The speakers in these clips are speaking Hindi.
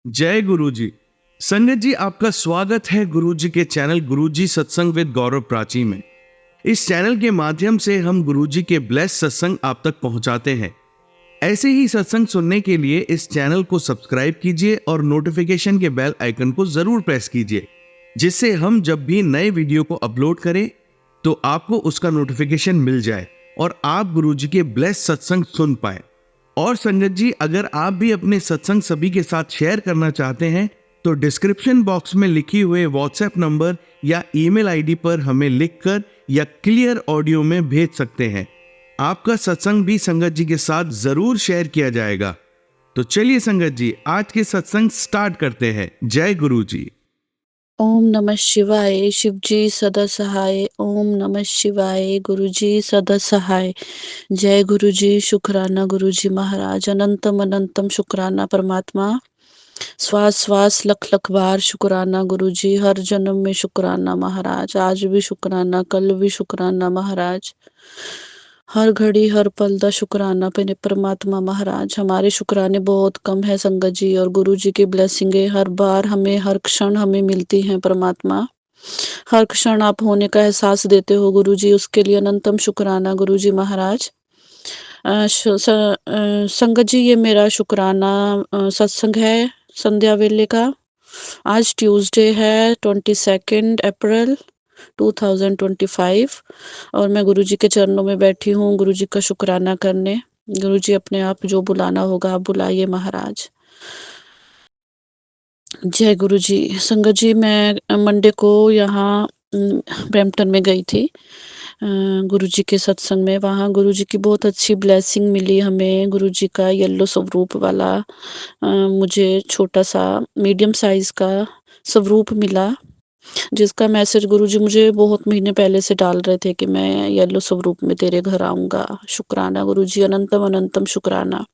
जय गुरु जी। संगत जी, आपका स्वागत है गुरु जी के चैनल गुरु जी सत्संग विद गौरव प्राची में। इस चैनल के माध्यम से हम गुरु जी के ब्लेस सत्संग आप तक पहुंचाते हैं। ऐसे ही सत्संग सुनने के लिए इस चैनल को सब्सक्राइब कीजिए और नोटिफिकेशन के बेल आइकन को जरूर प्रेस कीजिए, जिससे हम जब भी नए वीडियो को अपलोड करें तो आपको उसका नोटिफिकेशन मिल जाए और आप गुरु जी के ब्लेस सत्संग सुन पाए। और संगत जी, अगर आप भी अपने सत्संग सभी के साथ शेयर करना चाहते हैं तो डिस्क्रिप्शन बॉक्स में लिखी हुए व्हाट्सएप नंबर या ईमेल आईडी पर हमें लिखकर या क्लियर ऑडियो में भेज सकते हैं। आपका सत्संग भी संगत जी के साथ जरूर शेयर किया जाएगा। तो चलिए संगत जी, आज के सत्संग स्टार्ट करते हैं। जय गुरु जी। ओम नमः शिवाय। शिव जी सदा सहाय। ओम नमः शिवाय। गुरु जी सदा सहाय। जय गुरु जी। शुक्राना गुरु जी महाराज। अनंतम अनंतम शुक्राना परमात्मा। श्वास श्वास लख लख बार शुक्राना गुरु जी। हर जन्म में शुक्राना महाराज। आज भी शुक्राना, कल भी शुक्राना महाराज। हर घड़ी हर पल दा शुक्राना पे परमात्मा महाराज। हमारे शुक्राने बहुत कम है संगत जी, और गुरु जी की ब्लेसिंगे हर बार हमें, हर क्षण हमें मिलती हैं परमात्मा। हर क्षण आप होने का एहसास देते हो गुरु जी, उसके लिए अनंतम शुक्राना गुरु जी महाराज। संगत जी, ये मेरा शुक्राना सत्संग है संध्या वेले का। आज ट्यूसडे है 22 अप्रैल 2025, और मैं गुरु जी के चरणों में बैठी हूँ गुरु जी का शुक्राना करने। गुरु जी अपने आप जो बुलाना होगा आप बुलाइए महाराज। जय गुरु जी। संगत जी, मैं मंडे को यहाँ ब्रैम्पटन में गई थी गुरु जी के सत्संग में। वहाँ गुरु जी की बहुत अच्छी ब्लेसिंग मिली हमें। गुरु जी का येलो स्वरूप वाला मुझे छोटा सा मीडियम साइज का स्वरूप मिला, जिसका मैसेज गुरुजी मुझे बहुत महीने पहले से डाल रहे थे कि मैं येलो स्वरूप में तेरे घर आऊँगा। शुक्राना गुरुजी, अनंतम अनंतम शुक्राना।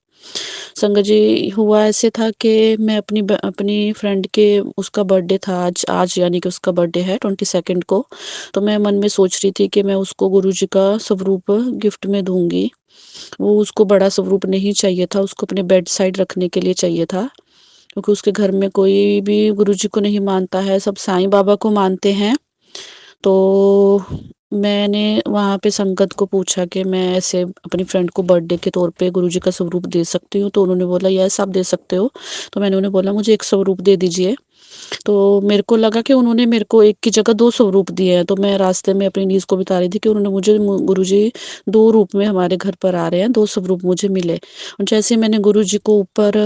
संगत जी, हुआ ऐसे था कि मैं अपनी फ्रेंड के, उसका बर्थडे था आज यानी कि उसका बर्थडे है 22 को। तो मैं मन में सोच रही थी कि मैं उसको गुरुजी का स्वरूप गिफ्ट में दूँगी। वो उसको बड़ा स्वरूप नहीं चाहिए था, उसको अपने बेड साइड रखने के लिए चाहिए था, क्योंकि उसके घर में कोई भी गुरुजी को नहीं मानता है, सब साईं बाबा को मानते हैं। तो मैंने वहाँ पे संगत को पूछा कि मैं ऐसे अपनी फ्रेंड को बर्थडे के तौर पे गुरुजी का स्वरूप दे सकती हूँ? तो उन्होंने बोला यस आप दे सकते हो। तो मैंने उन्हें बोला मुझे एक स्वरूप दे दीजिए। तो मेरे को लगा कि उन्होंने मेरे को एक की जगह 2 स्वरूप दिए हैं। तो मैं रास्ते में अपनी नीज़ को बता रही थी कि उन्होंने मुझे गुरुजी 2 रूप में हमारे घर पर आ रहे हैं, 2 स्वरूप मुझे मिले। और जैसे ही मैंने गुरुजी को ऊपर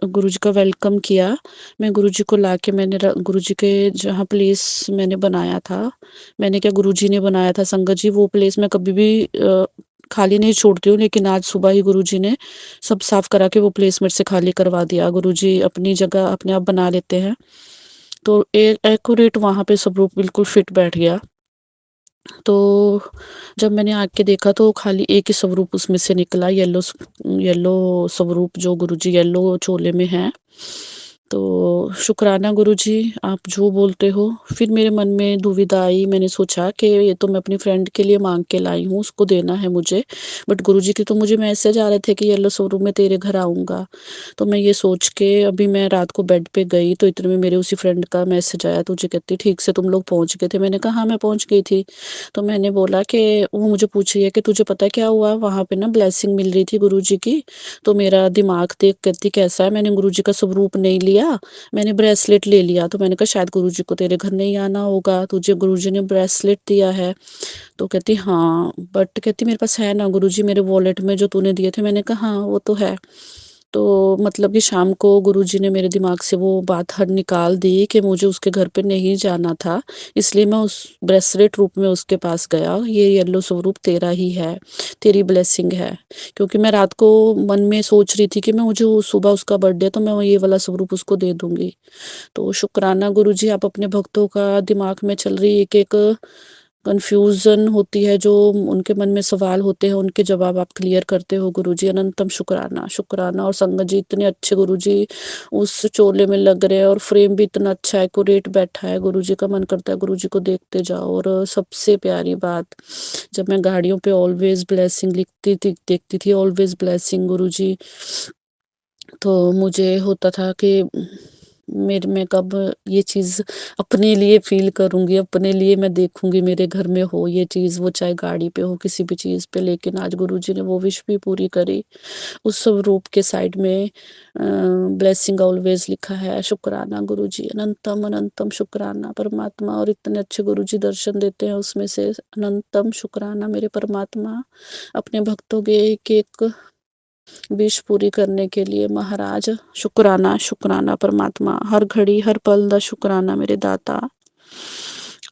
गुरुजी का वेलकम किया, मैं गुरुजी को लाके मैंने गुरुजी के जहाँ प्लेस मैंने बनाया था, मैंने क्या गुरुजी ने बनाया था संगत जी, वो प्लेस मैं कभी भी खाली नहीं छोड़ती हूँ, लेकिन आज सुबह ही गुरुजी ने सब साफ करा के वो प्लेस मेरे से खाली करवा दिया। गुरुजी अपनी जगह अपने आप बना लेते हैं। तो एक्यूरेट वहाँ पे स्वरूप बिल्कुल फिट बैठ गया। तो जब मैंने आके देखा तो खाली एक ही स्वरूप उसमें से निकला, येलो स्वरूप जो गुरुजी येलो चोले में है। तो शुक्राना गुरुजी, आप जो बोलते हो। फिर मेरे मन में दुविधा आई, मैंने सोचा कि ये तो मैं अपनी फ्रेंड के लिए माँग के लाई हूँ, उसको देना है मुझे। बट गुरुजी के तो मुझे मैसेज आ रहे थे कि येलो स्वरूप में तेरे घर आऊँगा। तो मैं ये सोच के अभी मैं रात को बेड पे गई तो इतने में मेरे उसी फ्रेंड का मैसेज आया, तुझे कहती ठीक से तुम लोग पहुँच गए थे? मैंने कहा हाँ, मैं पहुँच गई थी। तो मैंने बोला कि वो मुझे पूछ रही है कि तुझे पता है क्या हुआ? वहाँ पे ना ब्लेसिंग मिल रही थी गुरुजी की। तो मेरा दिमाग देख कहती कैसा है? मैंने गुरुजी का स्वरूप नहीं लिया, मैंने ब्रेसलेट ले लिया। तो मैंने कहा शायद गुरुजी को तेरे घर नहीं आना होगा, तुझे गुरुजी ने ब्रेसलेट दिया है। तो कहती हाँ, बट कहती मेरे पास है ना गुरुजी, मेरे वॉलेट में जो तूने दिए थे। मैंने कहा हाँ, वो तो है। तो मतलब कि शाम को गुरुजी ने मेरे दिमाग से वो बात हर निकाल दी कि मुझे उसके घर पे नहीं जाना था, इसलिए मैं उस ब्रेसलेट रूप में उसके पास गया। ये येलो स्वरूप तेरा ही है, तेरी ब्लेसिंग है। क्योंकि मैं रात को मन में सोच रही थी कि मैं मुझे सुबह उसका बर्थडे, तो मैं ये वाला स्वरूप उसको दे दूंगी। तो शुक्राना गुरुजी, आप अपने भक्तों का दिमाग में चल रही एक एक कन्फ्यूज़न होती है, जो उनके मन में सवाल होते हैं, उनके जवाब आप क्लियर करते हो गुरुजी। अनंतम शुक्राना, शुक्राना। और संगत जी, इतने अच्छे गुरुजी उस चोले में लग रहे हैं, और फ्रेम भी इतना अच्छा एक्यूरेट बैठा है। गुरुजी का मन करता है गुरुजी को देखते जाओ। और सबसे प्यारी बात, जब मैं गाड़ियों पे ऑलवेज ब्लेसिंग लिखती थी, देखती थी ऑलवेज ब्लेसिंग गुरुजी, तो मुझे होता था कि मेरे मैं कब ये चीज़ अपने लिए फ़ील करूँगी, अपने लिए मैं देखूँगी मेरे घर में हो ये चीज़, वो चाहे गाड़ी पे हो, किसी भी चीज़ पे। लेकिन आज गुरुजी ने वो विश भी पूरी करी। उस स्वरूप के साइड में ब्लेसिंग ऑलवेज़ लिखा है। शुक्राना गुरुजी, अनंतम अनंतम शुक्राना परमात्मा। और इतने अच्छे गुरुजी दर्शन देते हैं, उसमें से अनंतम शुक्राना मेरे परमात्मा, अपने भक्तों के एक-एक विश पूरी करने के लिए महाराज। शुक्राना शुक्राना परमात्मा, हर घड़ी हर पल दा शुक्राना मेरे दाता।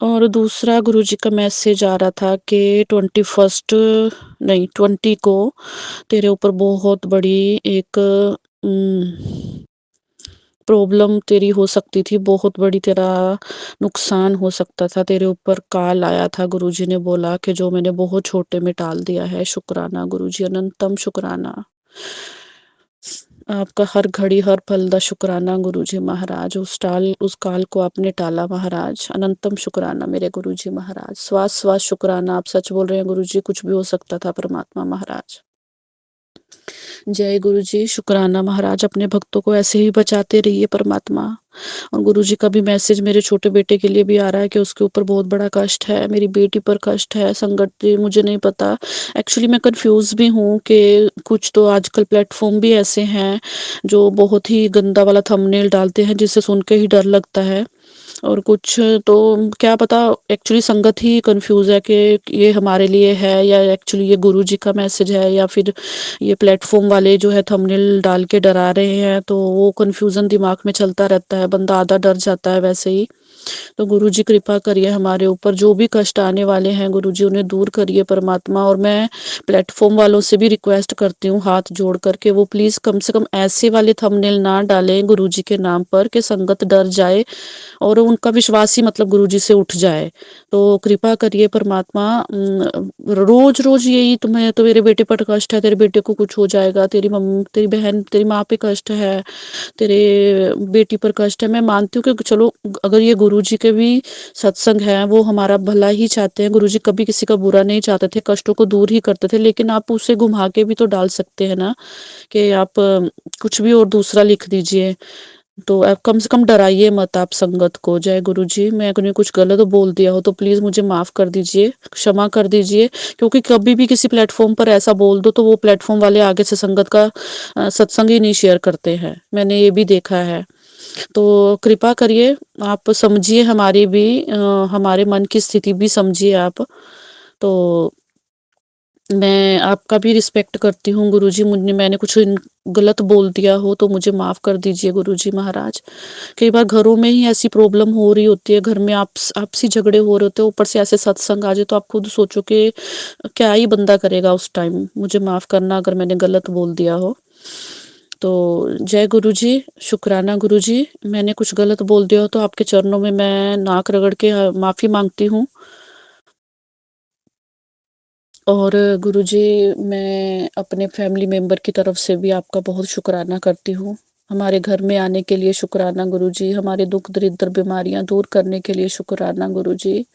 और दूसरा गुरुजी का मैसेज आ रहा था कि 21st नहीं 20 को तेरे ऊपर बहुत बड़ी एक प्रॉब्लम तेरी हो सकती थी, बहुत बड़ी तेरा नुकसान हो सकता था। तेरे ऊपर काल आया था, गुरुजी ने बोला कि जो मैंने बहुत छोटे में टाल दिया है। शुक्राना गुरुजी, अनंतम शुक्राना। आपका हर घड़ी हर पल दा शुक्राना गुरुजी महाराज। उस काल को आपने टाला महाराज। अनंतम शुक्राना मेरे गुरुजी महाराज। श्वास-श्वास शुक्राना, आप सच बोल रहे हैं गुरुजी, कुछ भी हो सकता था परमात्मा महाराज। जय गुरुजी, शुक्राना महाराज, अपने भक्तों को ऐसे ही बचाते रहिए परमात्मा। और गुरुजी का भी मैसेज मेरे छोटे बेटे के लिए भी आ रहा है कि उसके ऊपर बहुत बड़ा कष्ट है, मेरी बेटी पर कष्ट है, संकट भी मुझे नहीं पता। एक्चुअली मैं कन्फ्यूज़ भी हूँ कि कुछ तो आजकल प्लेटफ़ॉर्म भी ऐसे हैं, जो बहुत ही गंदा वाला थंबनेल डालते हैं, जिसे सुन के ही डर लगता है। और कुछ तो क्या पता, एक्चुअली संगत ही कन्फ्यूज़ है कि ये हमारे लिए है या एक्चुअली ये गुरुजी का मैसेज है, या फिर ये प्लेटफ़ॉर्म वाले जो है थंबनेल डाल के डरा रहे हैं। तो वो कन्फ्यूज़न दिमाग में चलता रहता है, बंदा आधा डर जाता है वैसे ही। तो गुरुजी कृपा करिए हमारे ऊपर, जो भी कष्ट आने वाले हैं गुरुजी उन्हें दूर करिए परमात्मा। और मैं प्लेटफ़ॉर्म वालों से भी रिक्वेस्ट करती हूँ हाथ जोड़ कर के, वो प्लीज़ कम से कम ऐसे वाले थंबनेल ना डालें गुरुजी के नाम पर कि संगत डर जाए और उनका विश्वास ही मतलब गुरुजी से उठ जाए। तो कृपा करिए परमात्मा, रोज़-रोज़ यही तुम्हें तो मेरे बेटे पर कष्ट है, तेरे बेटे को कुछ हो जाएगा, तेरी बहन तेरी माँ पे कष्ट है, तेरे बेटी पर कष्ट है। मैं मानती हूँ कि चलो, अगर ये गुरुजी के भी सत्संग है, वो हमारा भला ही चाहते हैं। गुरुजी कभी किसी का बुरा नहीं चाहते थे, कष्टों को दूर ही करते थे। लेकिन आप उसे घुमा के भी तो डाल सकते हैं ना, कि आप कुछ भी और दूसरा लिख दीजिए। तो आप कम से कम डराइए मत आप संगत को। जय गुरुजी, मैंने कुछ गलत बोल दिया हो तो प्लीज़ मुझे माफ़ कर दीजिए, क्षमा कर दीजिए। क्योंकि कभी भी किसी प्लेटफ़ॉर्म पर ऐसा बोल दो तो वो प्लेटफ़ॉर्म वाले आगे से संगत का सत्संग ही नहीं शेयर करते हैं। मैंने ये भी देखा है। तो कृपा करिए, आप समझिए हमारी भी हमारे मन की स्थिति भी समझिए आप। तो मैं आपका भी रिस्पेक्ट करती हूँ गुरुजी, मैंने कुछ गलत बोल दिया हो तो मुझे माफ़ कर दीजिए गुरुजी महाराज। कई बार घरों में ही ऐसी प्रॉब्लम हो रही होती है, घर में आपसी झगड़े हो रहे होते हैं, ऊपर से ऐसे सत्संग आ जाए तो आप खुद सोचो कि क्या ही बंदा करेगा उस टाइम। मुझे माफ़ करना अगर मैंने गलत बोल दिया हो। तो जय गुरुजी, शुक्राना गुरुजी, मैंने कुछ गलत बोल दिया हो तो आपके चरणों में मैं नाक रगड़ के माफ़ी माँगती हूँ। और गुरुजी, मैं अपने फैमिली मेंबर की तरफ से भी आपका बहुत शुक्राना करती हूँ। हमारे घर में आने के लिए शुक्राना गुरुजी, हमारे दुख दरिद्र बीमारियां दूर करने के लिए शुक्राना गुरुजी,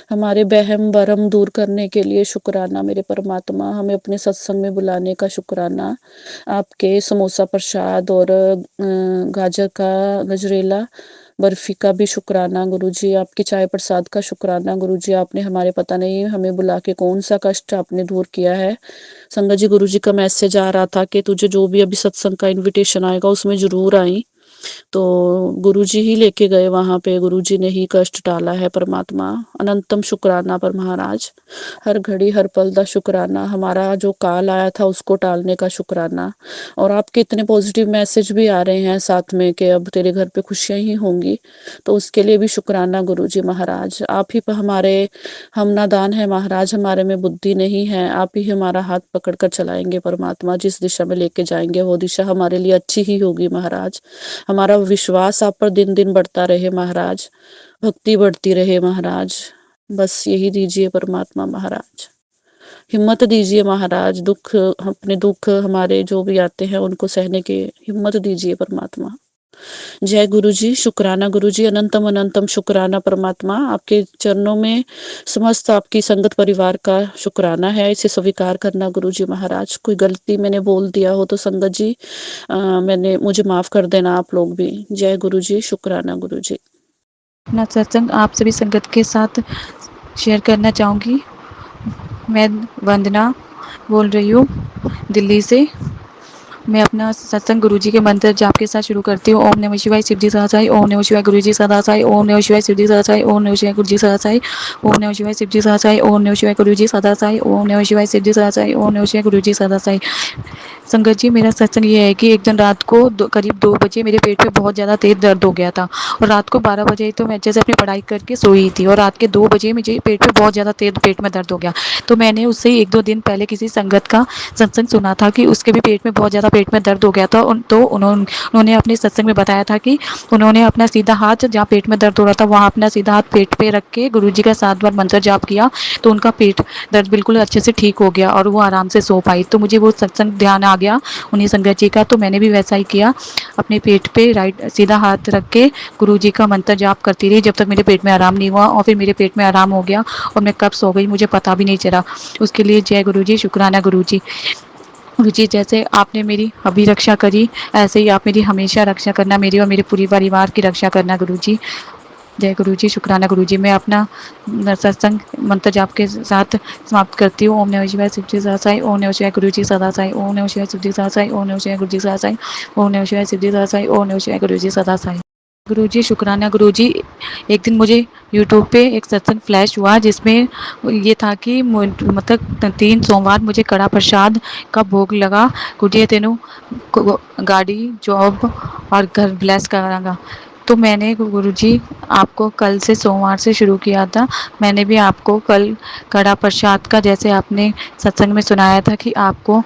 हमारे बहम भरम दूर करने के लिए शुक्राना मेरे परमात्मा, हमें अपने सत्संग में बुलाने का शुक्राना, आपके समोसा प्रसाद और गाजर का गजरेला बर्फी का भी शुक्राना गुरुजी, आपकी चाय प्रसाद का शुक्राना गुरुजी। आपने हमारे पता नहीं हमें बुला के कौन सा कष्ट आपने दूर किया है। संगत जी, गुरुजी का मैसेज आ रहा था कि तुझे जो भी अभी सत्संग का इनविटेशन आएगा उसमें ज़रूर आई। तो गुरुजी ही लेके गए वहाँ पे, गुरुजी ने ही कष्ट टाला है परमात्मा। अनंतम शुक्राना पर महाराज, हर घड़ी हर पल दा शुक्राना, हमारा जो काल आया था उसको टालने का शुक्राना। और आपके इतने पॉजिटिव मैसेज भी आ रहे हैं साथ में कि अब तेरे घर पे खुशियाँ ही होंगी, तो उसके लिए भी शुक्राना गुरुजी महाराज। आप ही पर हमारे हम नादान है महाराज, हमारे में बुद्धि नहीं है, आप ही हमारा हाथ पकड़ कर चलाएंगे परमात्मा। जिस दिशा में लेके जाएंगे वो दिशा हमारे लिए अच्छी ही होगी महाराज। हमारा विश्वास आप पर दिन दिन बढ़ता रहे महाराज, भक्ति बढ़ती रहे महाराज। बस यही दीजिए परमात्मा महाराज, हिम्मत दीजिए महाराज। अपने दुख हमारे जो भी आते हैं उनको सहने की हिम्मत दीजिए परमात्मा। जय गुरु जी, शुक्राना गुरु जी, अनंतम अनंतम शुक्राना परमात्मा, आपके चरणों में समस्त आपकी संगत परिवार का शुक्राना है, इसे स्वीकार करना गुरु जी महाराज। कोई गलती मैंने बोल दिया हो तो संगत जी मैंने मुझे माफ़ कर देना आप लोग भी। जय गुरु जी, शुक्राना गुरु जी। अपना सत्संग आप सभी संगत के साथ शेयर करना चाहूँगी। मैं वंदना बोल रही हूँ दिल्ली से। मैं अपना सत्संग गुरुजी के मंत्र जाप के साथ शुरू करती हूँ। ओम नमः शिवाय शिवजी सहसाई, ओम नमः शिवाय गुरुजी सदासाई, ओम नमः शिवाय शिवजी सहसाई, ओम नमः शिवाय गुरुजी सदासाई, ओम नमः शिवाय शिवजी सहसाई, ओम नमः शिवाय गुरुजी सदासाई, ओम नमः शिवाय शिवजी सहसाई, ओम नमः शिवाय गुरुजी सदासाई। संगत जी, मेरा सत्संग ये है कि एक दिन रात को करीब 2 बजे मेरे पेट में बहुत ज़्यादा तेज दर्द हो गया था और रात को 12 बजे तो मैं अच्छे से अपनी पढ़ाई करके सोई थी और रात के 2 बजे मुझे पेट में बहुत ज़्यादा तेज पेट में दर्द हो गया। तो मैंने उससे 1-2 दिन पहले किसी संगत का सत्संग सुना था कि उसके भी पेट में बहुत ज़्यादा पेट में दर्द हो गया था। तो उन्होंने अपने सत्संग में बताया था कि उन्होंने अपना सीधा हाथ जहाँ पेट में दर्द हो रहा था वहाँ अपना सीधा हाथ पेट पे रख के गुरुजी का 7 बार मंत्र जाप किया तो उनका पेट दर्द बिल्कुल अच्छे से ठीक हो गया और वो आराम से सो पाई। तो मुझे वो सत्संग ध्यान आ गया उन्हीं संगत जी का, तो मैंने भी वैसा ही किया। अपने पेट पे राइट सीधा हाथ रख के गुरुजी का मंत्र जाप करती रही जब तक मेरे पेट में आराम नहीं हुआ और फिर मेरे पेट में आराम हो गया और मैं कब सो गई मुझे पता भी नहीं चला। उसके लिए जय गुरुजी, शुक्राना गुरुजी। गुरुजी, जैसे आपने मेरी अभी रक्षा करी ऐसे ही आप मेरी हमेशा रक्षा करना, मेरी और मेरे पूरे परिवार की रक्षा करना गुरुजी। जय गुरुजी, शुक्राना गुरुजी। मैं अपना सत्संग मंत्र जाप के साथ समाप्त करती हूँ। ओम नमः शिवाय शिवजी सहसाई, ओम नमः शिवाय गुरुजी सदासाई, ओम नमः शिवाय शिवजी सहसाई, ओम नमः शिवाय गुरुजी सदासाई, ओम नमः शिवाय शिवजी सहसाई, ओम नमः शिवाय गुरुजी सदासाई। गुरुजी, शुक्राना गुरुजी। एक दिन मुझे यूट्यूब पे एक सत्संग फ्लैश हुआ जिसमें ये था कि मतलब 3 सोमवार मुझे कड़ा प्रसाद का भोग लगा। गुरुजी तेनू गाड़ी, जॉब और घर ब्लेस करांगा। तो मैंने गुरुजी आपको कल से सोमवार से शुरू किया था। मैंने भी आपको कल कड़ा प्रसाद का, जैसे आपने सत्संग में सुनाया था कि आपको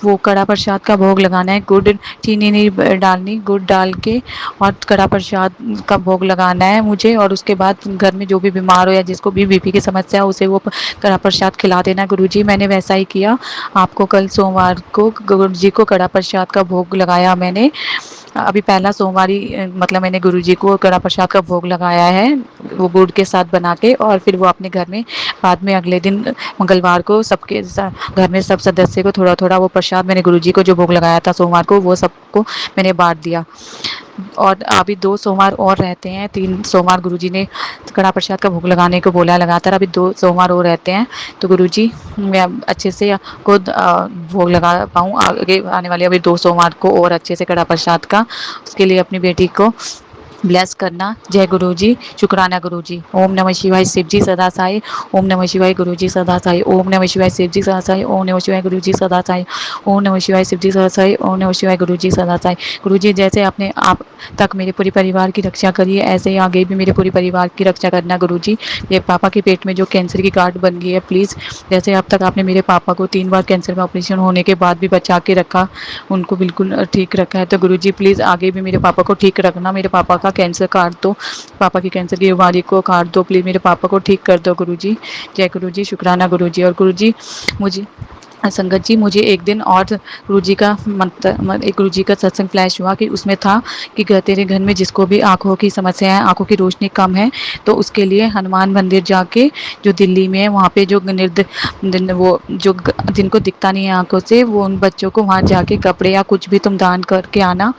वो कड़ा प्रसाद का भोग लगाना है, गुड़ चीनी नहीं डालनी, गुड़ डाल के और कड़ा प्रसाद का भोग लगाना है मुझे। और उसके बाद घर में जो भी बीमार हो या जिसको भी बीपी की समस्या हो उसे वो कड़ा प्रसाद खिला देना गुरुजी। मैंने वैसा ही किया। आपको कल सोमवार को गुरुजी को कड़ा प्रसाद का भोग लगाया मैंने। अभी पहला सोमवार ही मतलब मैंने गुरुजी को कड़ा प्रसाद का भोग लगाया है वो गुड़ के साथ बना के, और फिर वो अपने घर में बाद में अगले दिन मंगलवार को सबके घर में सब सदस्य को थोड़ा थोड़ा वो प्रसाद मैंने गुरुजी को जो भोग लगाया था सोमवार को वो सबको मैंने बांट दिया। और अभी 2 सोमवार और रहते हैं। 3 सोमवार गुरुजी ने कड़ा प्रसाद का भोग लगाने को बोला लगातार, अभी 2 सोमवार और रहते हैं। तो गुरुजी मैं अच्छे से खुद भोग लगा पाऊँ आगे आने वाले अभी 2 सोमवार को और अच्छे से कड़ा प्रसाद का, उसके लिए अपनी बेटी को ब्लेस करना। जय गुरुजी, शुक्राना गुरुजी। ओम नमः शिवाय शिवजी सदा साई, ओम नमः शिवाय गुरुजी सदा साई, ओम नमः शिवाय शिवजी सदा साई, ओम नमः शिवाय गुरुजी सदा साई, ओम नमः शिवाय शिवजी सदा साई, ओम नमः शिवाय गुरुजी सदा साई। गुरुजी, जैसे आपने आप तक मेरे पूरे परिवार की रक्षा करी है ऐसे ही आगे भी मेरे पूरे परिवार की रक्षा करना गुरुजी। ये पापा के पेट में जो कैंसर की गांठ बन गई है, प्लीज़ जैसे अब तक आपने मेरे पापा को 3 बार कैंसर का ऑपरेशन होने के बाद भी बचा के रखा, उनको बिल्कुल ठीक रखा है, तो गुरुजी प्लीज़ आगे भी मेरे पापा को ठीक रखना। मेरे पापा का कैंसर काट दो, पापा की कैंसर की बीमारी को काट दो, प्लीज़ मेरे पापा को ठीक कर दो गुरुजी। जय गुरुजी, शुक्राना गुरुजी। और गुरुजी मुझे संगत जी, मुझे एक दिन और गुरुजी का एक गुरुजी का सत्संग फ्लैश हुआ कि उसमें था कि तेरे घर में जिसको भी आँखों की समस्या है, आँखों की रोशनी कम है, तो उसके लिए हनुमान मंदिर जाके जो दिल्ली में है वहाँ पे जो वो जो जिनको दिखता नहीं है आँखों से, वो उन बच्चों को वहाँ जाके कपड़े या कुछ भी तुम दान करके आना।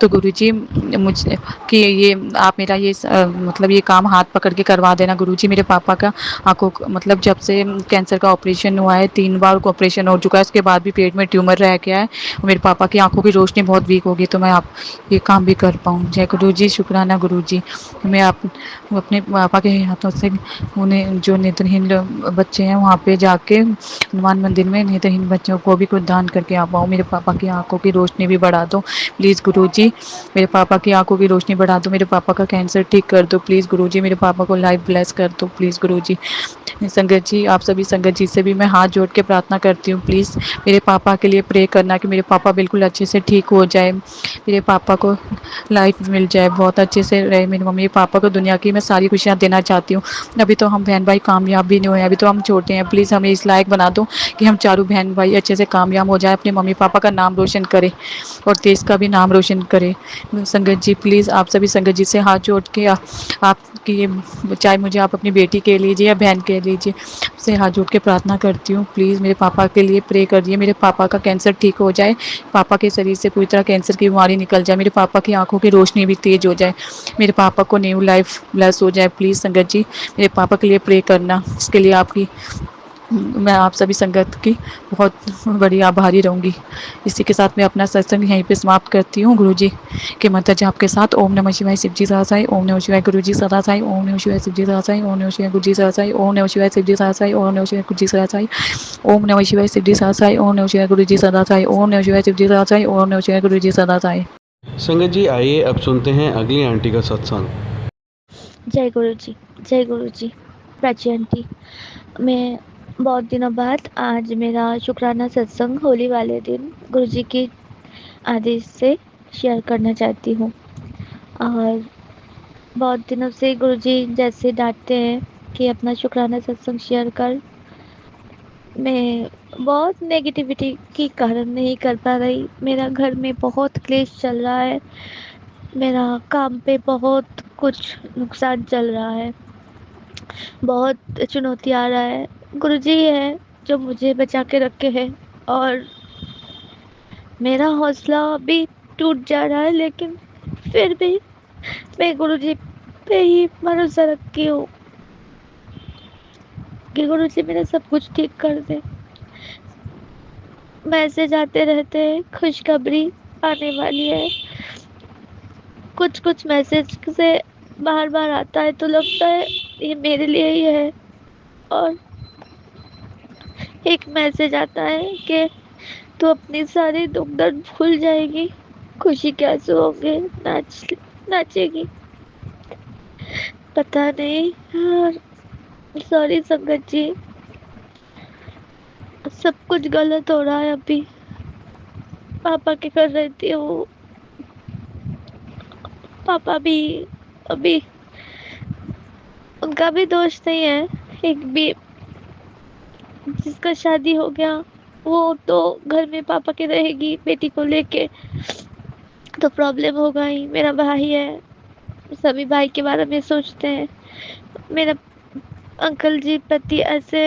तो गुरुजी मुझे कि ये आप मेरा ये मतलब ये काम हाथ पकड़ के करवा देना गुरुजी। मेरे पापा का आँखों मतलब जब से कैंसर का ऑपरेशन हुआ है 3 बार को ऑपरेशन हो चुका है, उसके बाद भी पेट में ट्यूमर रह गया है, मेरे पापा की आंखों की रोशनी बहुत वीक होगी, तो मैं आप ये काम भी कर पाऊँ। जय गुरुजी, शुक्राना गुरुजी। मैं अपने पापा के हाथों से उन्हें जो नेत्रहीन बच्चे हैं वहाँ पे जाके हनुमान मंदिर में नेत्रहीन बच्चों को भी कुछ दान करके आ पाऊँ। मेरे पापा की आंखों की रोशनी भी बढ़ा दो प्लीज़ गुरुजी। मेरे पापा की आंखों की रोशनी बढ़ा दो, मेरे पापा का कैंसर ठीक कर दो प्लीज़ गुरुजी। मेरे पापा को लाइफ ब्लेस कर दो प्लीज़ गुरुजी। संगत जी, आप सभी संगत जी से भी मैं हाथ जोड़ के प्रार्थना करती हूँ हूँ, प्लीज़ मेरे पापा के लिए प्रे करना कि मेरे पापा बिल्कुल अच्छे से ठीक हो जाए, मेरे पापा को लाइफ मिल जाए, बहुत अच्छे से रहे मेरे मम्मी पापा को। दुनिया की मैं सारी खुशियाँ देना चाहती हूँ। अभी तो हम बहन भाई कामयाब भी नहीं हुए हैं, अभी तो हम छोटे हैं। प्लीज़ हमें इस लायक बना दो कि हम चारों बहन भाई अच्छे से कामयाब हो जाएँ, अपने मम्मी पापा का नाम रोशन करें और देश का भी नाम रोशन करें। संगत जी प्लीज़ आप सभी संगत जी से हाथ जोड़ के आपकी, चाहे मुझे आप अपनी बेटी के लीजिए या बहन के लीजिए, से हाथ जोड़ के प्रार्थना करती हूँ। प्लीज़ मेरे पापा के लिए प्रे कर दिए, मेरे पापा का कैंसर ठीक हो जाए, पापा के शरीर से पूरी तरह कैंसर की बीमारी निकल जाए, मेरे पापा की आंखों की रोशनी भी तेज हो जाए, मेरे पापा को न्यू लाइफ ब्लेस हो जाए। प्लीज़ संगत जी मेरे पापा के लिए प्रे करना। इसके लिए आपकी, मैं आप सभी संगत की बहुत बड़ी आभारी रहूँगी। इसी के साथ मैं अपना सत्संग यहीं पे समाप्त करती हूँ। गुरु जी के मंत्र जाप के साथ ओम नमः शिवाय शिव जी सदा, ओम नमः शिवाय गुरु जी सदा, ओम नमः शिवाय शिव जी सदा, ओम नमः शिवाय गुरु जी सदा, ओम नमः शिवाय शिव जी सदा, ओम नमः शिवाय गुरु जी सदा, ओम नमः शिवाय शिव जी सदा, ओम नमः शिवाय गुरु जी सदा, ओम नमः शिवाय शिव जी सदा, ओम नमः शिवाय गुरु जी सदा। संगत जी आइए अब सुनते हैं अगली आंटी का सत्संग। जय गुरु जी, जय गुरु जी। प्राची आंटी, मैं बहुत दिनों बाद आज मेरा शुक्राना सत्संग होली वाले दिन गुरु जी के आदेश से शेयर करना चाहती हूँ। और बहुत दिनों से गुरु जी जैसे डांटते हैं कि अपना शुक्राना सत्संग शेयर कर, मैं बहुत नेगेटिविटी के कारण नहीं कर पा रही। मेरा घर में बहुत क्लेश चल रहा है, मेरा काम पे बहुत कुछ नुकसान चल रहा है, बहुत चुनौती आ रहा है। गुरुजी है जो मुझे बचा के रखे हैं और मेरा हौसला भी टूट जा रहा है, लेकिन फिर भी मैं गुरुजी पे ही भरोसा रखी हूँ कि गुरुजी मेरा सब कुछ ठीक कर दे। मैसेज आते रहते हैं, खुशखबरी आने वाली है। कुछ कुछ मैसेज से बार बार आता है तो लगता है ये मेरे लिए ही है, और एक मैसेज आता है कि तू अपनी सारी दुख दर्द भूल जाएगी, खुशी के आंसू होंगे, नाचेगी। पता नहीं यार, सॉरी संगत जी, सब कुछ गलत हो रहा है। अभी पापा के कर रहती हूँ, पापा भी अभी उनका भी दोष नहीं है। एक भी जिसका शादी हो गया वो तो घर में पापा के रहेगी, बेटी को लेके तो प्रॉब्लम होगा ही। मेरा भाई है, सभी भाई के बारे में सोचते हैं। मेरा अंकल जी पति ऐसे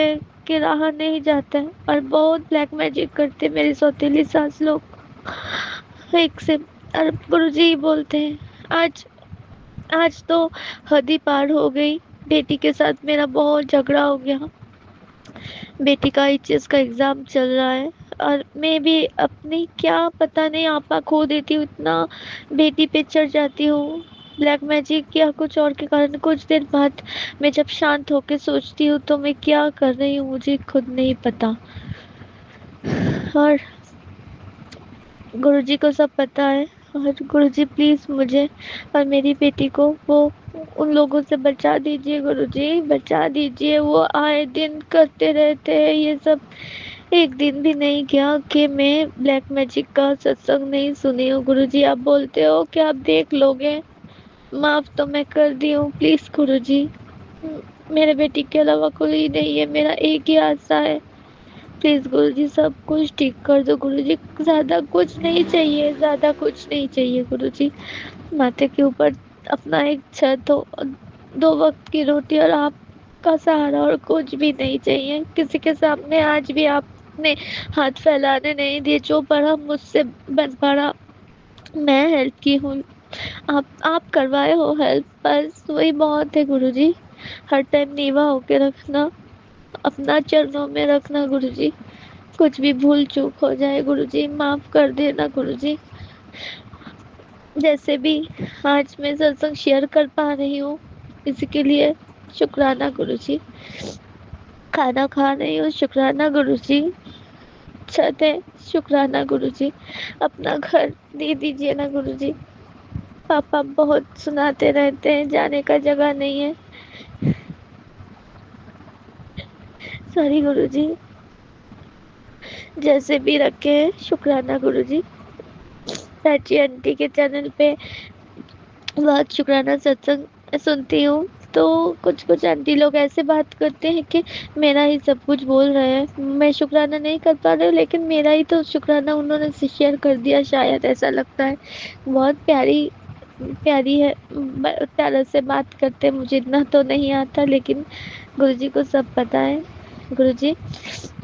के रहा नहीं जाता है और बहुत ब्लैक मैजिक करते मेरी सौतेली सास लोग एक से। और गुरुजी बोलते हैं आज आज तो हद ही पार हो गई। बेटी के साथ मेरा बहुत झगड़ा हो गया। बेटी का एचएस का एग्ज़ाम चल रहा है और मैं भी अपनी क्या पता नहीं आपा खो देती हूँ, इतना बेटी पे चढ़ जाती हूँ ब्लैक मैजिक या कुछ और के कारण। कुछ देर बाद मैं जब शांत होकर सोचती हूँ तो मैं क्या कर रही हूँ मुझे खुद नहीं पता। और गुरुजी को सब पता है। और गुरुजी प्लीज़ मुझे और मेरी बेटी को वो उन लोगों से बचा दीजिए। गुरुजी बचा दीजिए, वो आए दिन करते रहते हैं ये सब। एक दिन भी नहीं गया कि मैं ब्लैक मैजिक का सत्संग नहीं सुनी हूँ। गुरुजी आप बोलते हो कि आप देख लोगे, माफ़ तो मैं कर दी हूँ। प्लीज़ गुरुजी, मेरे बेटी के अलावा कोई नहीं है, मेरा एक ही आशा है। प्लीज़ गुरुजी सब कुछ ठीक कर दो गुरुजी, ज़्यादा कुछ नहीं चाहिए, ज़्यादा कुछ नहीं चाहिए गुरुजी। माथे के ऊपर अपना एक छत हो, 2 वक़्त की रोटी और आपका सहारा, और कुछ भी नहीं चाहिए। किसी के सामने आज भी आपने हाथ फैलाने नहीं दिए। जो पड़ा मुझसे बन पड़ा, मैं हेल्प की हूँ, आप करवाए हो हेल्प, बस वही बहुत है गुरुजी। हर टाइम नीवा होके रखना, अपना चरणों में रखना गुरुजी। कुछ भी भूल चूक हो जाए गुरुजी माफ़ कर देना गुरुजी। जैसे भी आज मैं सत्संग शेयर कर पा रही हूँ, इसी के लिए शुक्राना गुरुजी। खाना खा रही हूँ, शुक्राना गुरुजी। छत है, शुक्राना गुरुजी। अपना घर दे दीजिए ना गुरुजी। पापा बहुत सुनाते रहते हैं, जाने का जगह नहीं है। सॉरी गुरुजी, जैसे भी रखे हैं, शुक्राना गुरुजी। प्राची आंटी के चैनल पे बहुत शुक्राना सत्संग सुनती हूँ, तो कुछ कुछ आंटी लोग ऐसे बात करते हैं कि मेरा ही सब कुछ बोल रहे हैं, मैं शुक्राना नहीं कर पा रही हूँ, लेकिन मेरा ही तो शुक्राना उन्होंने शेयर कर दिया, शायद ऐसा लगता है। बहुत प्यारी प्यारी है, प्यारा से बात करते, मुझे इतना तो नहीं आता, लेकिन गुरुजी को सब पता है। गुरुजी,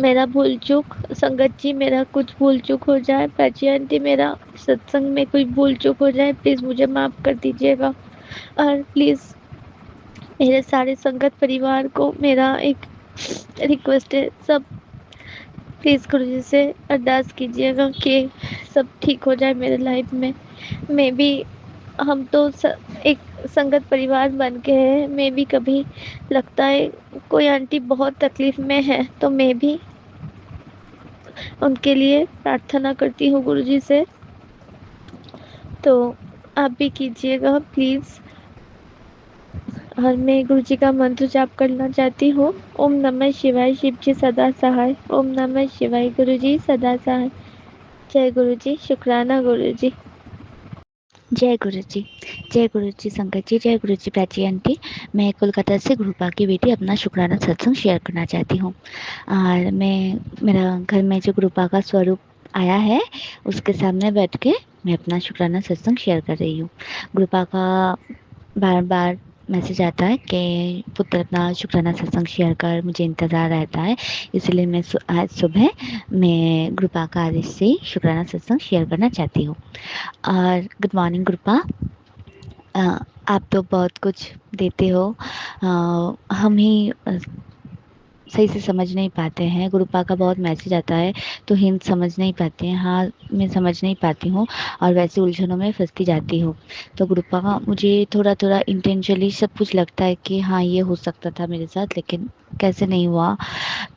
मेरा भूल चूक, संगत जी मेरा कुछ भूल चूक हो जाए, प्राची आंटी मेरा सत्संग में कोई भूल चूक हो जाए, प्लीज़ मुझे माफ़ कर दीजिएगा। और प्लीज़ मेरे सारे संगत परिवार को मेरा एक रिक्वेस्ट है, सब प्लीज़ गुरुजी से अरदास कीजिएगा कि सब ठीक हो जाए मेरे लाइफ में। मैं भी, हम तो एक संगत परिवार बन के है, मैं भी कभी लगता है कोई आंटी बहुत तकलीफ में है, तो मैं भी उनके लिए प्रार्थना करती हूँ गुरुजी से, तो आप भी कीजिएगा प्लीज़। और मैं गुरुजी का मंत्र जाप करना चाहती हूँ। ओम नमः शिवाय, शिव जी सदा सहाय। ओम नमः शिवाय, गुरुजी सदा सहाय। जय गुरुजी, शुक्राना गुरुजी। जय गुरु जी। जय गुरु जी संगत जी, जय गुरु जी प्राची आंटी। मैं कोलकाता से गुरुपा की बेटी अपना शुक्राना सत्संग शेयर करना चाहती हूँ। और मेरा घर में जो गुरुपा का स्वरूप आया है, उसके सामने बैठ के मैं अपना शुक्राना सत्संग शेयर कर रही हूँ। गुरुपा का बार बार मैसेज आता है कि पुत्र अपना शुक्राना सत्संग शेयर कर, मुझे इंतज़ार रहता है, इसलिए मैं आज सुबह मैं गुरुपा का आदेश से शुक्राना सत्संग शेयर करना चाहती हूँ। और गुड मॉर्निंग गुरुपा। आप तो बहुत कुछ देते हो, हम ही सही से समझ नहीं पाते हैं। गुरुपा का बहुत मैसेज आता है तो हिंद समझ नहीं पाते हैं, हाँ मैं समझ नहीं पाती हूँ और वैसे उलझनों में फंसती जाती हूँ। तो गुरुपा, मुझे थोड़ा थोड़ा इंटेंशनली सब कुछ लगता है कि हाँ ये हो सकता था मेरे साथ, लेकिन कैसे नहीं हुआ।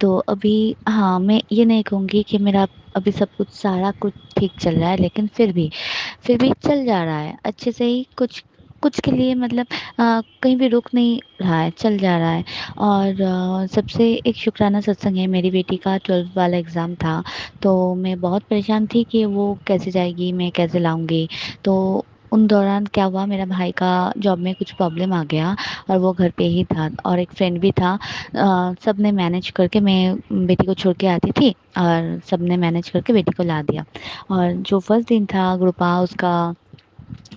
तो अभी हाँ, मैं ये नहीं कहूँगी कि मेरा अभी सब कुछ सारा कुछ ठीक चल रहा है, लेकिन फिर भी चल जा रहा है अच्छे से ही। कुछ कुछ के लिए मतलब कहीं भी रुक नहीं रहा है, चल जा रहा है। और सबसे एक शुक्राना सत्संग है, मेरी बेटी का 12th वाला एग्ज़ाम था, तो मैं बहुत परेशान थी कि वो कैसे जाएगी, मैं कैसे लाऊंगी। तो उन दौरान क्या हुआ, मेरा भाई का जॉब में कुछ प्रॉब्लम आ गया और वो घर पे ही था, और एक फ्रेंड भी था। सब ने मैनेज करके, मैं बेटी को छोड़ के आती थी और सब ने मैनेज करके बेटी को ला दिया। और जो फर्स्ट दिन था ग्रुपा उसका,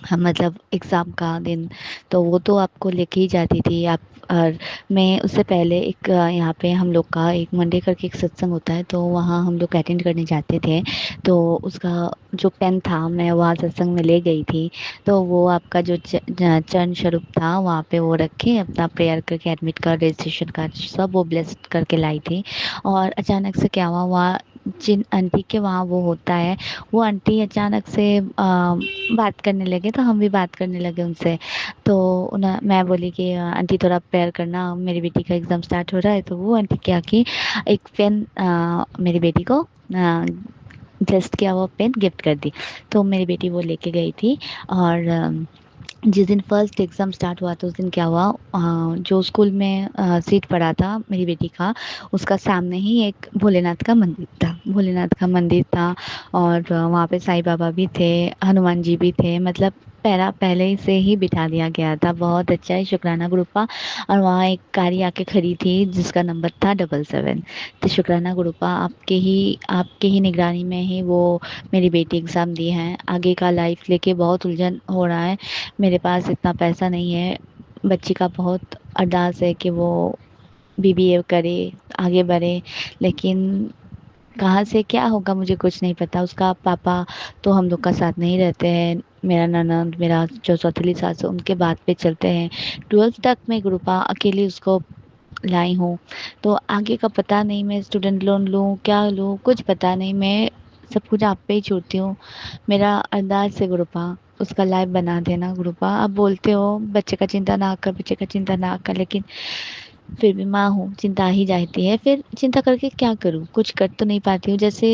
हाँ, मतलब एग्ज़ाम का दिन, तो वो तो आपको लेके ही जाती थी आप। और मैं उससे पहले एक यहाँ पे हम लोग का एक मंडे करके एक सत्संग होता है, तो वहाँ हम लोग अटेंड करने जाते थे। तो उसका जो पेन था मैं वहाँ सत्संग में ले गई थी, तो वो आपका जो चरण स्वरूप था वहाँ पे वो रखे, अपना प्रेयर करके एडमिट कार्ड, रजिस्ट्रेशन कार्ड सब वो ब्लेस करके लाई थी। और अचानक से क्या हुआ, वहाँ जिन आंटी के वहाँ वो होता है, वो आंटी अचानक से बात करने लगे, तो हम भी बात करने लगे उनसे। तो मैं बोली कि आंटी थोड़ा प्रेयर करना, मेरी बेटी का एग्ज़ाम स्टार्ट हो रहा है। तो वो आंटी क्या की, एक पेन मेरी बेटी को जस्ट किया, वो पेन गिफ्ट कर दी। तो मेरी बेटी वो लेके गई थी। और जिस दिन फर्स्ट एग्ज़ाम स्टार्ट हुआ, तो उस दिन क्या हुआ, जो स्कूल में सीट पड़ा था मेरी बेटी का, उसका सामने ही एक भोलेनाथ का मंदिर था, और वहाँ पे साईं बाबा भी थे, हनुमान जी भी थे, मतलब पहले ही से ही बिठा दिया गया था। बहुत अच्छा है, शुक्राना ग्रुपा। और वहाँ एक गाड़ी आके खड़ी थी जिसका नंबर था 77। तो शुक्राना ग्रुपा, आपके ही निगरानी में ही वो मेरी बेटी एग्ज़ाम दी है। आगे का लाइफ लेके बहुत उलझन हो रहा है, मेरे पास इतना पैसा नहीं है। बच्ची का बहुत अरदास है कि वो बीबीए करे, आगे बढ़े, लेकिन कहाँ से क्या होगा मुझे कुछ नहीं पता। उसका पापा तो हम लोग का साथ नहीं रहते हैं, मेरा ननद, मेरा जो सौतेली सास है, उनके बात पे चलते हैं। 12th तक मैं ग्रुपा अकेली उसको लाई हूँ, तो आगे का पता नहीं, मैं स्टूडेंट लोन लूँ क्या लूँ कुछ पता नहीं, मैं सब कुछ आप पे ही छोड़ती हूँ। मेरा अरदास है ग्रुपा, उसका लाइफ बना देना ग्रुपा। आप बोलते हो बच्चे का चिंता ना कर, बच्चे का चिंता ना कर, लेकिन फिर भी माँ हूँ, चिंता ही जाती है। फिर चिंता करके क्या करूँ, कुछ कर तो नहीं पाती हूँ। जैसे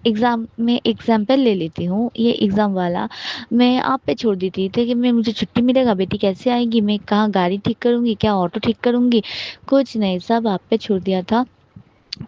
एग्ज़ाम में एग्जाम्पल ले लेती हूँ, ये एग्ज़ाम वाला मैं आप पे छोड़ दी थी कि मैं, मुझे छुट्टी मिलेगा, बेटी कैसे आएगी, मैं कहाँ गाड़ी ठीक करूँगी, क्या ऑटो ठीक करूँगी, कुछ नहीं, सब आप पे छोड़ दिया था।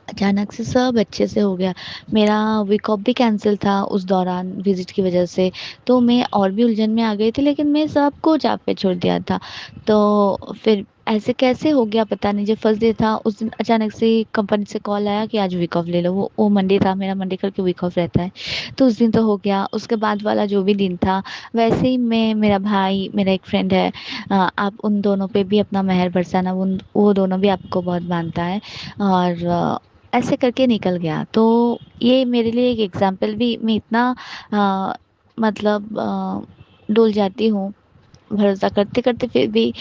अचानक से सब अच्छे से हो गया। मेरा वीक ऑफ भी कैंसल था उस दौरान विज़िट की वजह से, तो मैं और भी उलझन में आ गई थी, लेकिन मैं सबको चाप पे छोड़ दिया था। तो फिर ऐसे कैसे हो गया पता नहीं, जब फर्स्ट डे था उस दिन अचानक से कंपनी से कॉल आया कि आज वीक ऑफ ले लो। वो मंडे था, मेरा मंडे करके वीक ऑफ रहता है, तो उस दिन तो हो गया। उसके बाद वाला जो भी दिन था, वैसे ही मैं, मेरा भाई, मेरा एक फ्रेंड है, आप उन दोनों पे भी अपना मेहर बरसाना, उन वो दोनों भी आपको बहुत मानता है। और ऐसे करके निकल गया। तो ये मेरे लिए एक एग्जाम्पल भी, मैं इतना अ, मतलब डोल जाती हूँ, भरोसा करते करते फिर भी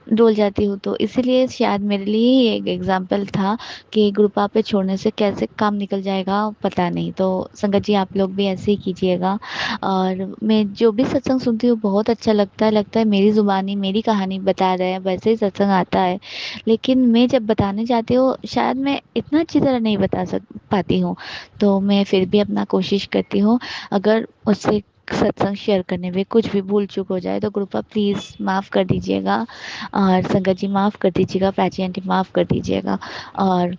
डोल जाती हूँ। तो इसीलिए शायद मेरे लिए ही एक एग्जाम्पल था कि ग्रुप पे छोड़ने से कैसे काम निकल जाएगा पता नहीं। तो संगत जी आप लोग भी ऐसे ही कीजिएगा। और मैं जो भी सत्संग सुनती हूँ बहुत अच्छा लगता है मेरी ज़ुबानी मेरी कहानी बता रहे हैं, वैसे ही सत्संग आता है। लेकिन मैं जब बताने जाती हूँ शायद मैं इतना अच्छी तरह नहीं बता सक पाती हूँ। तो मैं फिर भी अपना कोशिश करती हूँ। अगर मुझसे सत्संग शेयर करने में कुछ भी भूल चूक हो जाए तो कृपया प्लीज़ माफ़ कर दीजिएगा। और संगत जी माफ़ कर दीजिएगा, प्राची आंटी माफ़ कर दीजिएगा। और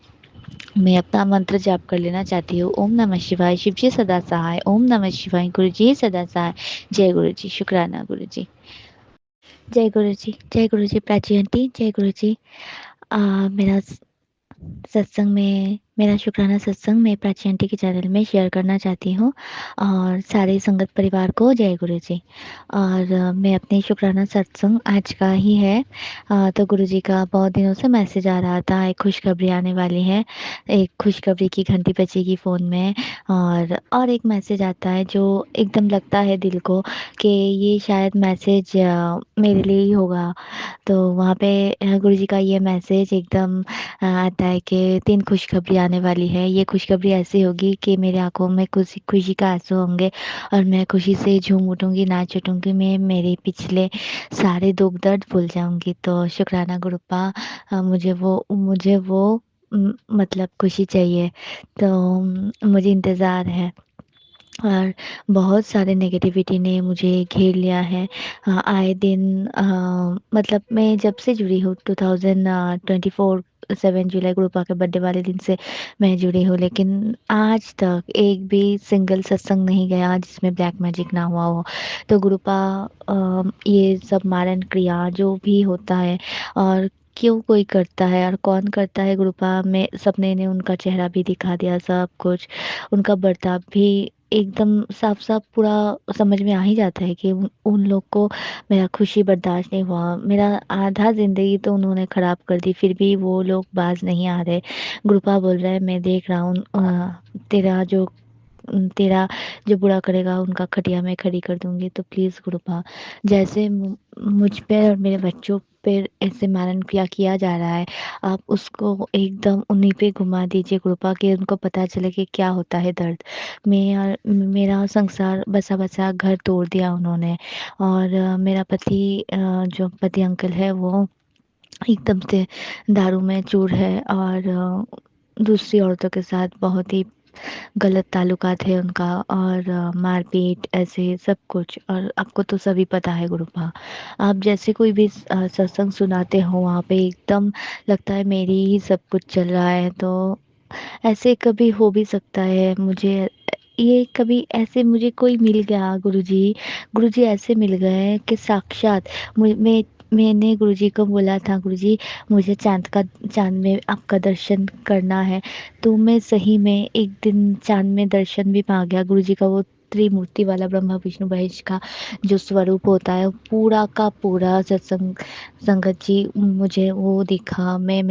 मैं अपना मंत्र जाप कर लेना चाहती हूँ। ओम नमः शिवाय, शिव जी सदा सहाय। ओम नमः शिवाय, गुरु जी सदा सहाय। जय गुरु जी। शुक्राना गुरु जी। जय गुरु जी, जय गुरु जी प्राची आंटी, जय गुरु जी। मेरा सत्संग में, मेरा शुक्राना सत्संग मैं प्राची आंटी के चैनल में शेयर करना चाहती हूँ। और सारे संगत परिवार को जय गुरु जी। और मैं अपने शुक्राना सत्संग आज का ही है। तो गुरु जी का बहुत दिनों से मैसेज आ रहा था, एक खुशखबरी आने वाली है, एक खुशखबरी की घंटी बजेगी फ़ोन में। और एक मैसेज आता है जो एकदम लगता है दिल को कि ये शायद मैसेज मेरे लिए ही होगा। तो वहाँ पे गुरुजी का ये मैसेज एकदम आता है कि 3 खुशखबरी आने वाली है। ये खुशखबरी ऐसी होगी कि मेरी आँखों में खुशी खुशी का आँसू होंगे और मैं खुशी से झूम उठूँगी, नाच उठूँगी। मैं मेरे पिछले सारे दुःख दर्द भूल जाऊँगी। तो शुक्राना गुरुपा, मुझे वो मतलब खुशी चाहिए। तो मुझे इंतज़ार है। और बहुत सारे नेगेटिविटी ने मुझे घेर लिया है। आए दिन मतलब मैं जब से जुड़ी हूँ 2024 7 जुलाई गुरुपा के बर्थडे वाले दिन से मैं जुड़ी हूँ, लेकिन आज तक एक भी सिंगल सत्संग नहीं गया जिसमें ब्लैक मैजिक ना हुआ हो। तो गुरुपा ये सब मारण क्रिया जो भी होता है और क्यों कोई करता है और कौन करता है, गुरुपा में सपने ने उनका चेहरा भी दिखा दिया, सब कुछ उनका बर्ताव भी एकदम साफ-साफ पूरा समझ में आ ही जाता है कि उन उन लोग को मेरा खुशी बर्दाश्त नहीं हुआ। मेरा आधा ज़िंदगी तो उन्होंने ख़राब कर दी, फिर भी वो लोग बाज़ नहीं आ रहे। गुरुपा बोल रहा है मैं देख रहा हूँ तेरा जो बुरा करेगा उनका खटिया मैं खड़ी कर दूँगी। तो प्लीज़ गुरुपा, जैसे मुझ पे और मेरे बच्चों पे ऐसे मारण क्रिया किया जा रहा है, आप उसको एकदम उन्हीं पे घुमा दीजिए गुरुपा, कि उनको पता चले कि क्या होता है दर्द। मेरा संसार बसा-बसा घर तोड़ दिया उन्होंने। और मेरा पति जो पति अंकल है वो एकदम से दारू में चूर है और दूसरी औरतों के साथ बहुत ही गलत ताल्लुकात है उनका। और मारपीट ऐसे सब कुछ, और आपको तो सभी पता है गुरुपा। आप जैसे कोई भी सत्संग सुनाते हो वहाँ पे एकदम लगता है मेरी ही सब कुछ चल रहा है। तो ऐसे कभी हो भी सकता है मुझे, ये कभी ऐसे मुझे कोई मिल गया गुरुजी, गुरुजी ऐसे मिल गए कि साक्षात मैंने गुरुजी को बोला था, गुरुजी मुझे चाँद में आपका दर्शन करना है। तो मैं सही में एक दिन चाँद में दर्शन भी पा गया। गुरुजी का वो त्रिमूर्ति वाला ब्रह्मा विष्णु महेश का जो स्वरूप होता है, पूरा का पूरा सत्संग संगत जी मुझे वो दिखा। मैं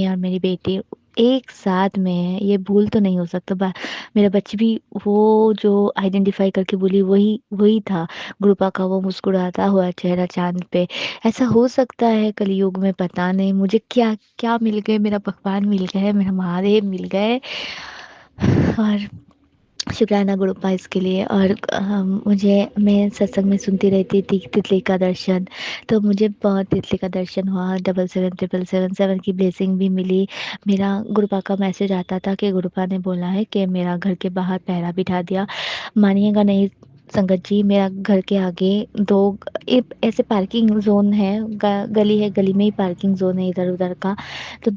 और मेरी बेटी एक साथ में है, ये भूल तो नहीं हो सकता। मेरा बच्ची भी वो जो आइडेंटिफाई करके बोली वही वही था, गुरुपा का वो मुस्कुराता हुआ चेहरा चाँद पे। ऐसा हो सकता है कलयुग में, पता नहीं मुझे क्या क्या मिल गए, मेरा भगवान मिल गए, मेरा महादेव मिल गए। और शुक्राना गुरुपा इसके लिए। और मैं सत्संग में सुनती रहती थी तितली का दर्शन, तो मुझे बहुत तितली का दर्शन हुआ। 777777 की ब्लेसिंग भी मिली। मेरा गुरुपा का मैसेज आता था कि गुरुपा ने बोला है कि मेरा घर के बाहर पहरा बिठा दिया। मानिएगा नहीं, संगत जी, मेरा घर के आगे दो एक ऐसे पार्किंग ज़ोन है, गली है, गली में ही पार्किंग ज़ोन है इधर-उधर का। तो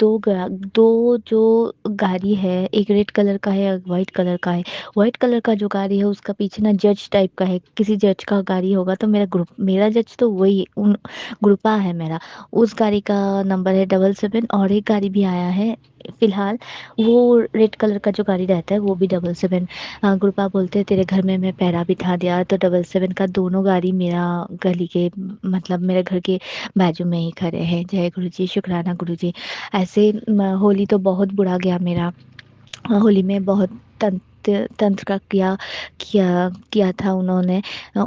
दो जो गाड़ी है, एक रेड कलर का है, एक व्हाइट कलर का है। व्हाइट कलर का जो गाड़ी है उसका पीछे ना जज टाइप का है, किसी जज का गाड़ी होगा। तो मेरा जज तो वही उन ग्रुपा है मेरा। उस गाड़ी का नंबर है 77 और एक गाड़ी भी आया है फिलहाल, वो रेड कलर का जो गाड़ी रहता है वो भी 77। गुरुपा बोलते हैं तेरे घर में मैं पहरा बिठा दिया। तो 77 का दोनों गाड़ी मेरा गली के मतलब मेरे घर के बाजू में ही खड़े हैं। जय गुरु जी, शुक्राना गुरु जी। ऐसे होली तो बहुत बुरा गया मेरा। होली में बहुत तंत्र का किया किया था उन्होंने,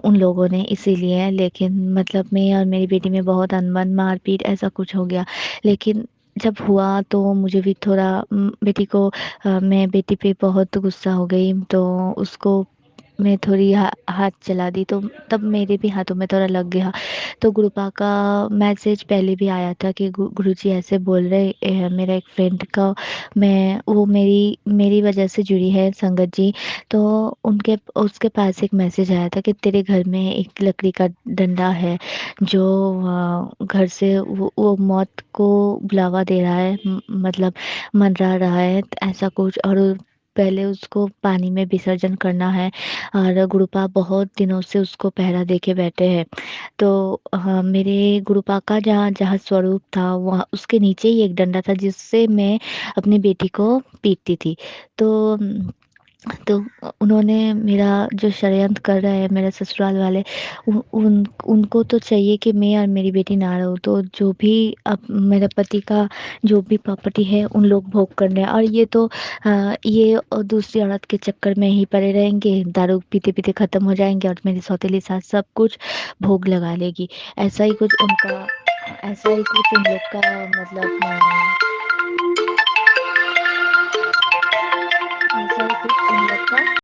उन लोगों ने, इसीलिए। लेकिन मतलब मैं और मेरी बेटी में बहुत अनबन, मारपीट ऐसा कुछ हो गया। लेकिन जब हुआ तो मुझे भी थोड़ा बेटी को मैं बेटी पे बहुत गुस्सा हो गई, तो उसको मैं थोड़ी हाथ चला दी, तो तब मेरे भी हाथों में थोड़ा लग गया। तो गुरुपा का मैसेज पहले भी आया था कि गुरुजी ऐसे बोल रहे मेरा एक फ्रेंड का, मैं वो मेरी मेरी वजह से जुड़ी है संगत जी। तो उनके उसके पास एक मैसेज आया था कि तेरे घर में एक लकड़ी का डंडा है जो घर से वो मौत को बुलावा दे रहा है, मतलब मंडरा रहा है ऐसा कुछ। और पहले उसको पानी में विसर्जन करना है, और गुरुपा बहुत दिनों से उसको पहरा देके बैठे हैं। तो हाँ, मेरे गुरुपा का जहाँ जहाँ स्वरूप था वहाँ उसके नीचे ही एक डंडा था जिससे मैं अपनी बेटी को पीटती थी। तो तो उन्होंने मेरा जो षड्यंत्र कर रहे हैं मेरे ससुराल वाले, उनको तो चाहिए कि मैं और मेरी बेटी ना रहूं। तो जो भी अब मेरे पति का जो भी प्रॉपर्टी है उन लोग भोग करने हैं। और ये तो ये दूसरी औरत के चक्कर में ही पड़े रहेंगे, दारू पीते पीते खत्म हो जाएंगे और मेरी सौतेली सास सब कुछ भोग लगा लेगी। ऐसा ही कुछ उनका ऐसा ही कुछ उन लोग का मतलब ऐसा ही कुछ उन लोग का